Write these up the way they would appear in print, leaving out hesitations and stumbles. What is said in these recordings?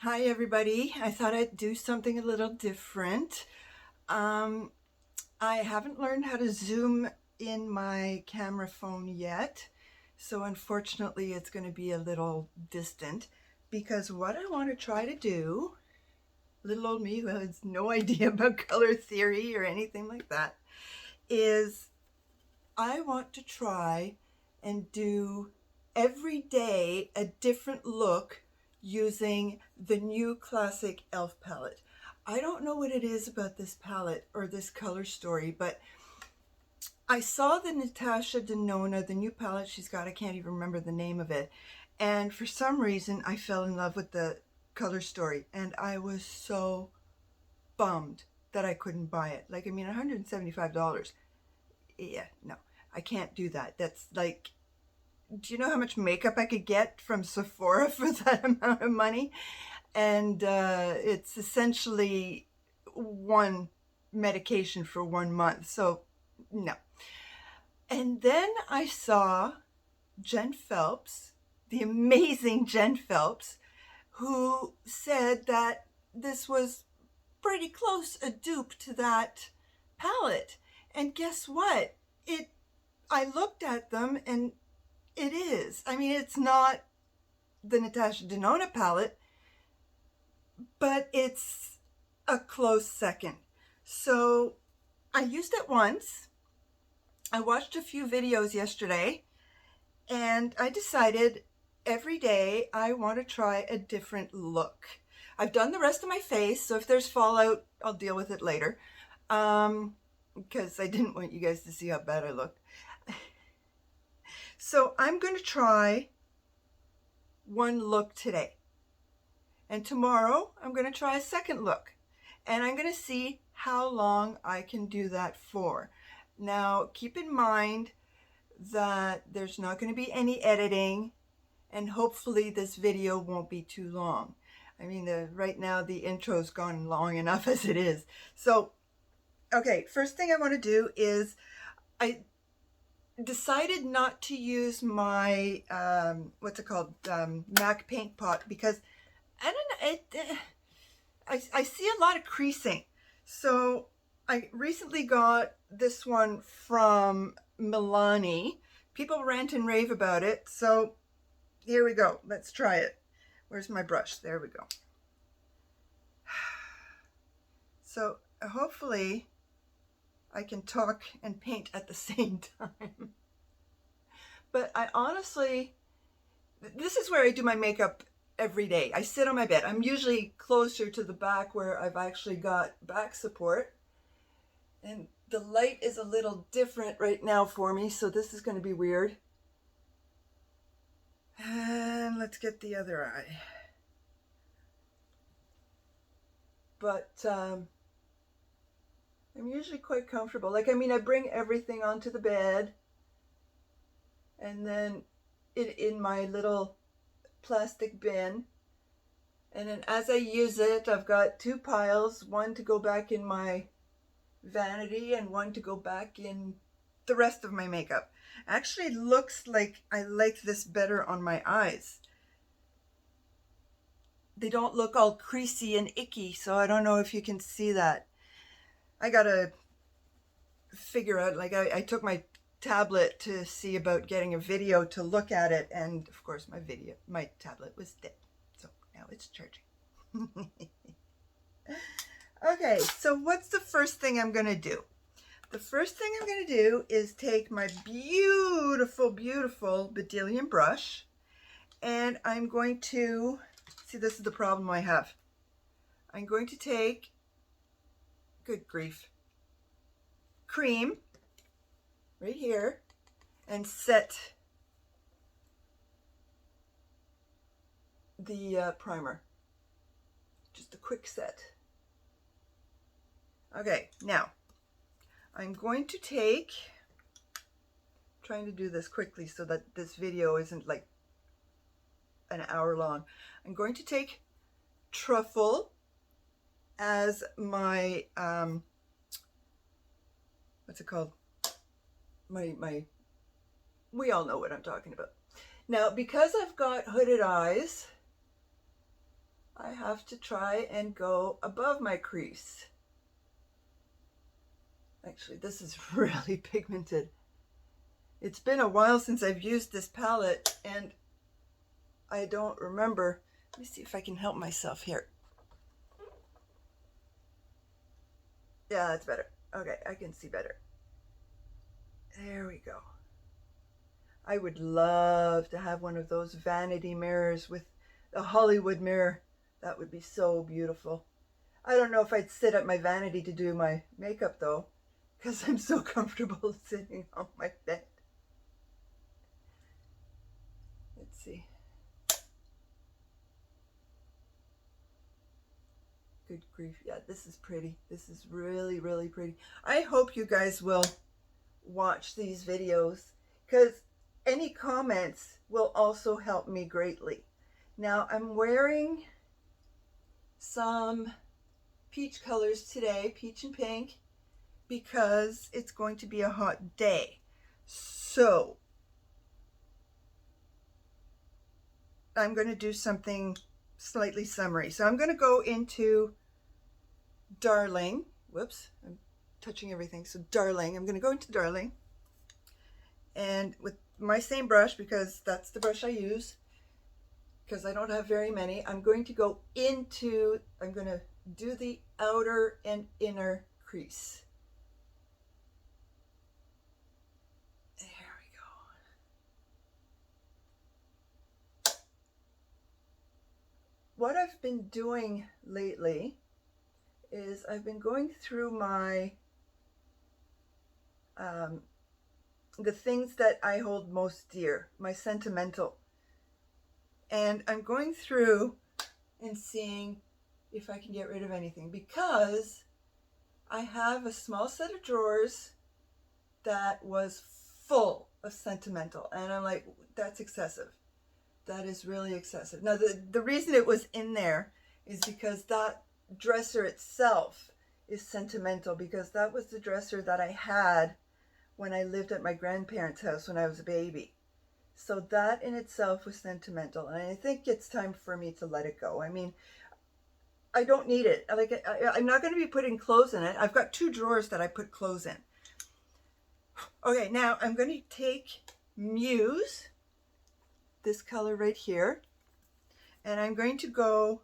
Hi everybody. I thought I'd do something a little different. I haven't learned how to zoom in my camera phone yet, so unfortunately it's going to be a little distant because what I want to try to do, little old me who has no idea about color theory or anything like that, is I want to try and do every day a different look using the new classic e.l.f. palette. I don't know what it is about this palette or this color story, but I saw the Natasha Denona, the new palette she's got. I can't even remember the name of it. And for some reason, I fell in love with the color story. And I was so bummed that I couldn't buy it. Like, I mean, $175. Yeah, no, I can't do that. That's like, do you know how much makeup I could get from Sephora for that amount of money? And it's essentially one medication for 1 month. So, no. And then I saw Jen Phelps, the amazing Jen Phelps, who said that this was pretty close a dupe to that palette. And guess what? I looked at them and it is. I mean, it's not the Natasha Denona palette, but it's a close second. So I used it once. I watched a few videos yesterday and I decided every day I want to try a different look. I've done the rest of my face, so if there's fallout, I'll deal with it later. Because I didn't want you guys to see how bad I looked. So I'm going to try one look today. And tomorrow I'm going to try a second look. And I'm going to see how long I can do that for. Now, keep in mind that there's not going to be any editing, and hopefully this video won't be too long. I mean, right now the intro's gone long enough as it is. So, okay, first thing I want to do is I decided not to use my, what's it called, MAC paint pot, because I don't know, I see a lot of creasing. So I recently got this one from Milani. People rant and rave about it. So here we go. Let's try it. Where's my brush? There we go. So hopefully I can talk and paint at the same time. But I honestly, this is where I do my makeup every day. I sit on my bed. I'm usually closer to the back where I've actually got back support. And the light is a little different right now for me, so this is going to be weird. And let's get the other eye. But I'm usually quite comfortable. Like, I mean, I bring everything onto the bed, and then in my little plastic bin. And then as I use it, I've got two piles, one to go back in my vanity and one to go back in the rest of my makeup. Actually looks like I like this better on my eyes. They don't look all creasy and icky, so I don't know if you can see that. I gotta figure out, like, I took my tablet to see about getting a video to look at it, and of course my tablet was dead, so now it's charging. Okay, so what's the first thing I'm gonna do? The first thing I'm gonna do is take my beautiful Bdelium brush, and I'm going to, see, this is the problem I have. I'm going to take, good grief, cream right here and set the primer. Just a quick set. Okay, now I'm going to take, trying to do this quickly so that this video isn't like an hour long. I'm going to take Truffle as my, what's it called? We all know what I'm talking about. Now, because I've got hooded eyes, I have to try and go above my crease. Actually, this is really pigmented. It's been a while since I've used this palette and I don't remember. Let me see if I can help myself here. Yeah, that's better. Okay, I can see better. There we go. I would love to have one of those vanity mirrors with a Hollywood mirror. That would be so beautiful. I don't know if I'd sit at my vanity to do my makeup though, because I'm so comfortable sitting on my bed. Let's see. Good grief. Yeah, this is pretty. This is really, really pretty. I hope you guys will watch these videos because any comments will also help me greatly. Now I'm wearing some peach colors today, peach and pink, because it's going to be a hot day. So I'm going to do something slightly summery. So I'm going to go into Darling. Whoops, I'm touching everything. So Darling, I'm going to go into Darling. And with my same brush, because that's the brush I use, because I don't have very many, I'm going to go into, I'm going to do the outer and inner crease. There we go. What I've been doing lately is I've been going through my the things that I hold most dear, my sentimental. And I'm going through and seeing if I can get rid of anything, because I have a small set of drawers that was full of sentimental. And I'm like, that's excessive. That is really excessive. Now, the reason it was in there is because that dresser itself is sentimental, because that was the dresser that I had when I lived at my grandparents' house when I was a baby. So that in itself was sentimental, and I think it's time for me to let it go. I mean, I don't need it. Like, I'm not going to be putting clothes in it. I've got 2 drawers that I put clothes in. Okay, now I'm going to take Muse, this color right here, and I'm going to go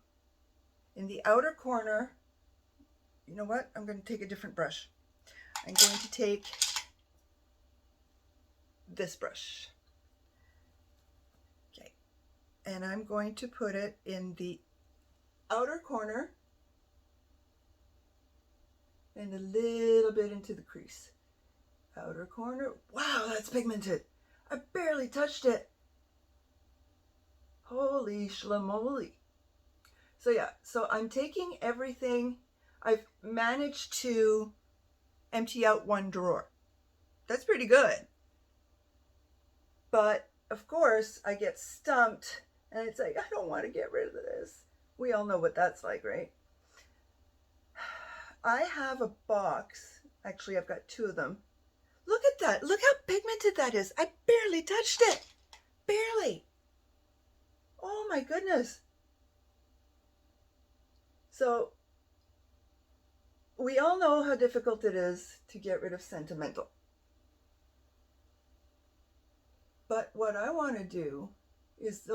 in the outer corner. You know what? I'm going to take a different brush. I'm going to take this brush. Okay, and I'm going to put it in the outer corner and a little bit into the crease. Outer corner. Wow, that's pigmented. I barely touched it. Holy schlamoli. So yeah, so I'm taking everything. I've managed to empty out 1 drawer. That's pretty good. But of course I get stumped and it's like, I don't want to get rid of this. We all know what that's like, right? I have a box. Actually, I've got 2 of them. Look at that. Look how pigmented that is. I barely touched it. Barely. Oh my goodness. So we all know how difficult it is to get rid of sentimental. But what I want to do is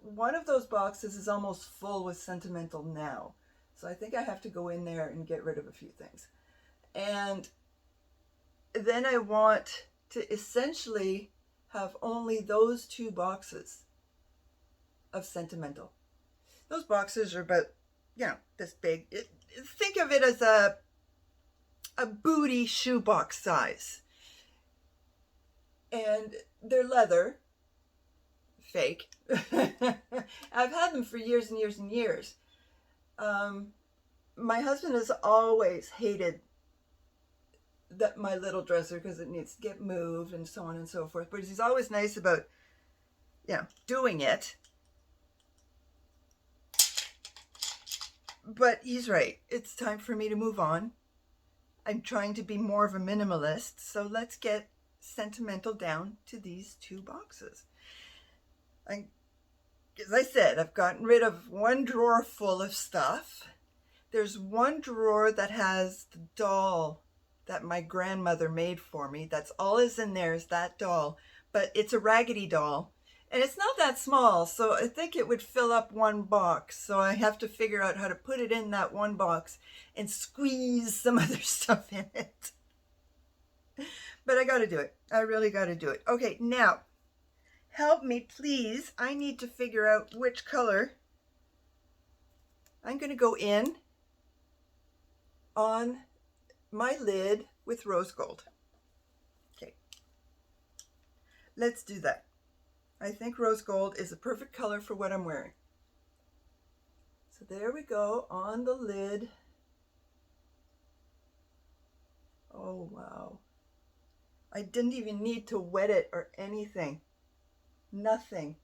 one of those boxes is almost full with sentimental now. So I think I have to go in there and get rid of a few things. And then I want to essentially have only those 2 boxes of sentimental. Those boxes are about, this big. Think of it as a booty shoebox size. And they're leather, fake. I've had them for years and years and years. My husband has always hated my little dresser because it needs to get moved and so on and so forth. But he's always nice about, doing it. But he's right. It's time for me to move on. I'm trying to be more of a minimalist. So let's get sentimental down to these 2 boxes. as I said, I've gotten rid of one drawer full of stuff. There's one drawer that has the doll that my grandmother made for me. That's all is in there is that doll, but it's a raggedy doll. And it's not that small, so I think it would fill up one box. So I have to figure out how to put it in that one box and squeeze some other stuff in it. But I got to do it. I really got to do it. Okay, now, help me, please. I need to figure out which color I'm going to go in on my lid with rose gold. Okay, let's do that. I think rose gold is a perfect color for what I'm wearing. So there we go on the lid. Oh, wow. I didn't even need to wet it or anything. Nothing.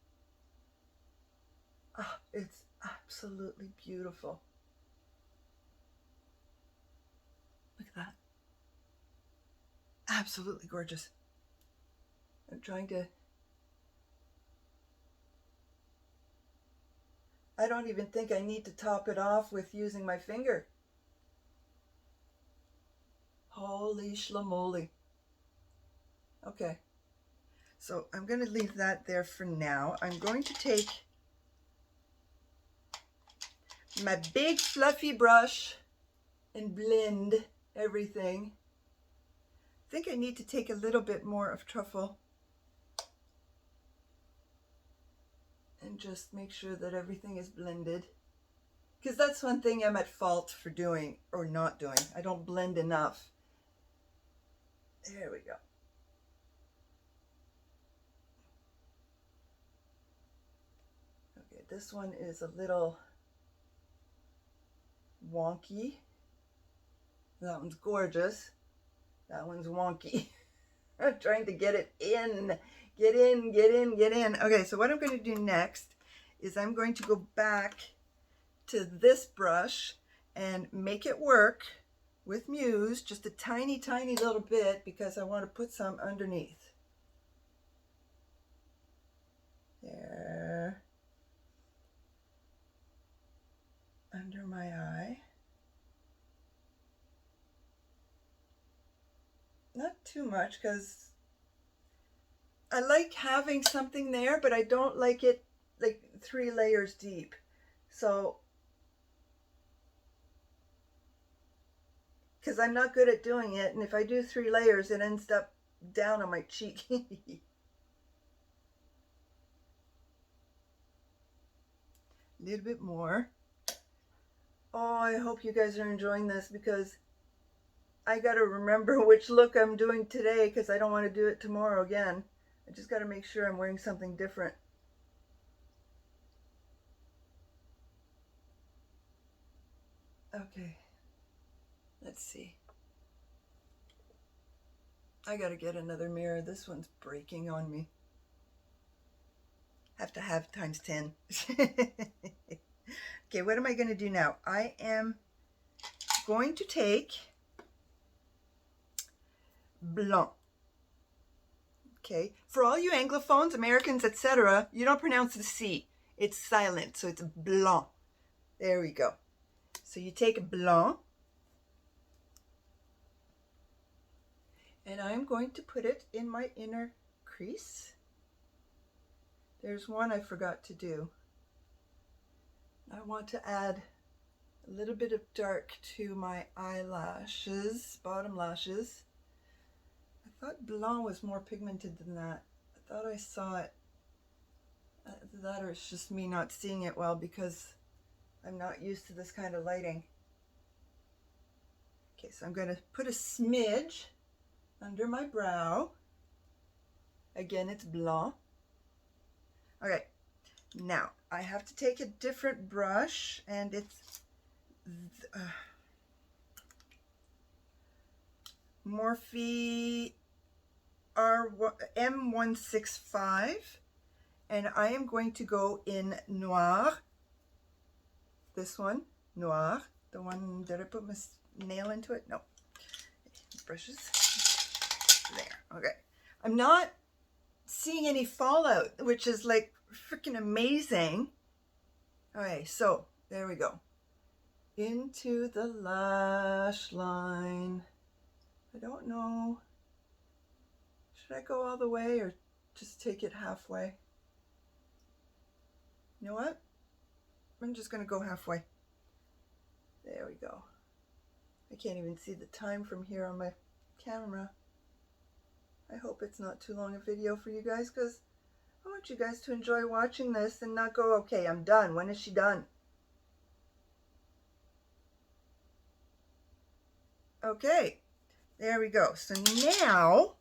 Oh, it's absolutely beautiful. Look at that. Absolutely gorgeous. I'm trying to... I don't even think I need to top it off with using my finger. Holy schlamoli. Okay. So I'm going to leave that there for now. I'm going to take my big fluffy brush and blend everything. I think I need to take a little bit more of truffle and just make sure that everything is blended, because that's one thing I'm at fault for doing or not doing. I don't blend enough. There we go. Okay, this one is a little wonky. That one's gorgeous. That one's wonky. I'm trying to get it in. Get in, get in, get in. Okay, so what I'm going to do next is I'm going to go back to this brush and make it work with Muse just a tiny, tiny little bit, because I want to put some underneath. There. Under my eye. Not too much, because I like having something there, but I don't like it like 3 layers deep. So, because I'm not good at doing it, and if I do 3 layers, it ends up down on my cheek. A little bit more. Oh, I hope you guys are enjoying this, because I got to remember which look I'm doing today, because I don't want to do it tomorrow again. I just got to make sure I'm wearing something different. Okay, let's see. I got to get another mirror. This one's breaking on me. Have to have times 10. Okay, what am I going to do now? I am going to take blanc. Okay, for all you Anglophones, Americans, etc., you don't pronounce the C. It's silent, so it's blanc. There we go. So you take blanc, and I'm going to put it in my inner crease. There's one I forgot to do. I want to add a little bit of dark to my eyelashes, bottom lashes. I thought blanc was more pigmented than that. I thought I saw it. That, or it's just me not seeing it well because I'm not used to this kind of lighting. Okay, so I'm going to put a smidge under my brow. Again, it's blanc. Okay, now I have to take a different brush, and it's Morphe M165, and I am going to go in noir. This one, noir, the one, did I put my nail into it? No. Brushes. There, okay. I'm not seeing any fallout, which is like freaking amazing. Okay, so there we go. Into the lash line. I don't know. Should I go all the way or just take it halfway? You know what? I'm just going to go halfway. There we go. I can't even see the time from here on my camera. I hope it's not too long a video for you guys, because I want you guys to enjoy watching this and not go, okay, I'm done. When is she done? Okay, there we go. So now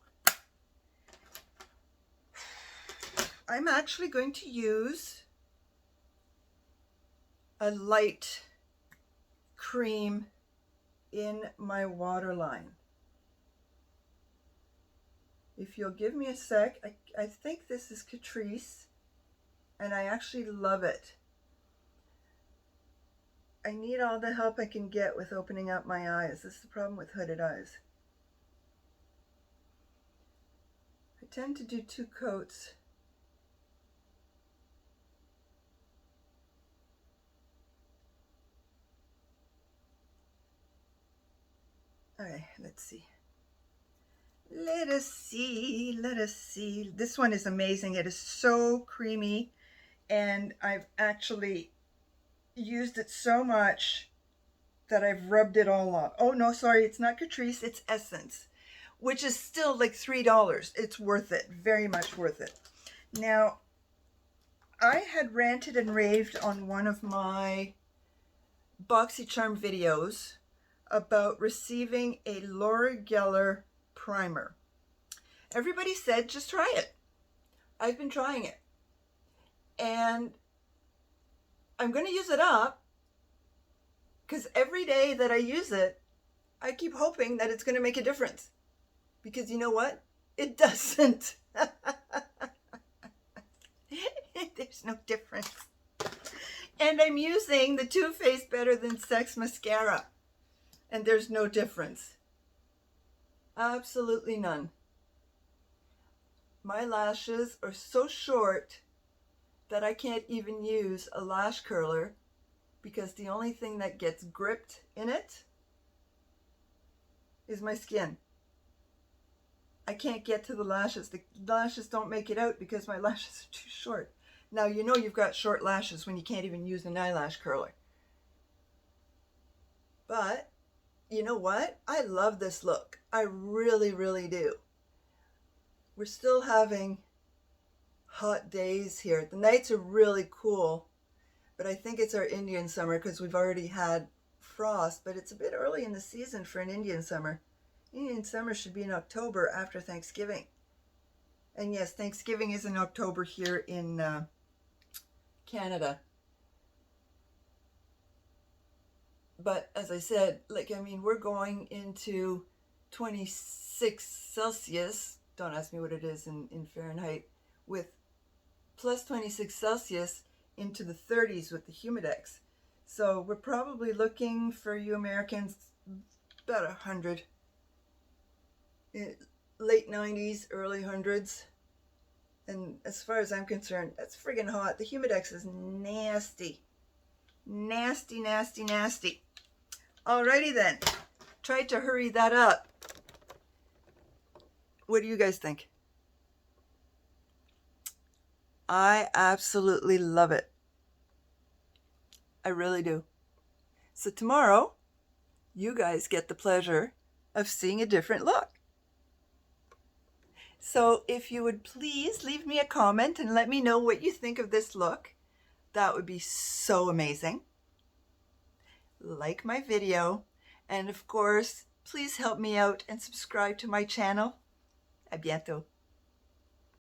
I'm actually going to use a light cream in my waterline. If you'll give me a sec, I think this is Catrice, and I actually love it. I need all the help I can get with opening up my eyes. This is the problem with hooded eyes. I tend to do 2 coats. Okay, let's see. Let us see, let us see. This one is amazing. It is so creamy, and I've actually used it so much that I've rubbed it all off. Oh no, sorry, it's not Catrice, it's Essence, which is still like $3. It's worth it, very much worth it. Now, I had ranted and raved on one of my BoxyCharm videos about receiving a Laura Geller primer. Everybody said, just try it. I've been trying it. And I'm going to use it up, because every day that I use it, I keep hoping that it's going to make a difference. Because you know what? It doesn't. There's no difference. And I'm using the Too Faced Better Than Sex mascara, and there's no difference. Absolutely none. My lashes are so short that I can't even use a lash curler, because the only thing that gets gripped in it is my skin. I can't get to the lashes. The lashes don't make it out because my lashes are too short. Now, you know you've got short lashes when you can't even use an eyelash curler. But you know what? I love this look. I really, really do. We're still having hot days here. The nights are really cool, but I think it's our Indian summer because we've already had frost, but it's a bit early in the season for an Indian summer. Indian summer should be in October after Thanksgiving. And yes, Thanksgiving is in October here in Canada. But as I said, like, I mean, we're going into 26 Celsius. Don't ask me what it is in Fahrenheit. With plus 26 Celsius into the 30s with the humidex. So we're probably looking for you Americans about 100. Late 90s, early 100s. And as far as I'm concerned, that's friggin' hot. The humidex is nasty. Nasty, nasty, nasty. Alrighty then. Tried to hurry that up. What do you guys think? I absolutely love it. I really do. So tomorrow, you guys get the pleasure of seeing a different look. So if you would please leave me a comment and let me know what you think of this look, that would be so amazing. Like my video, and of course, please help me out and subscribe to my channel. À bientôt.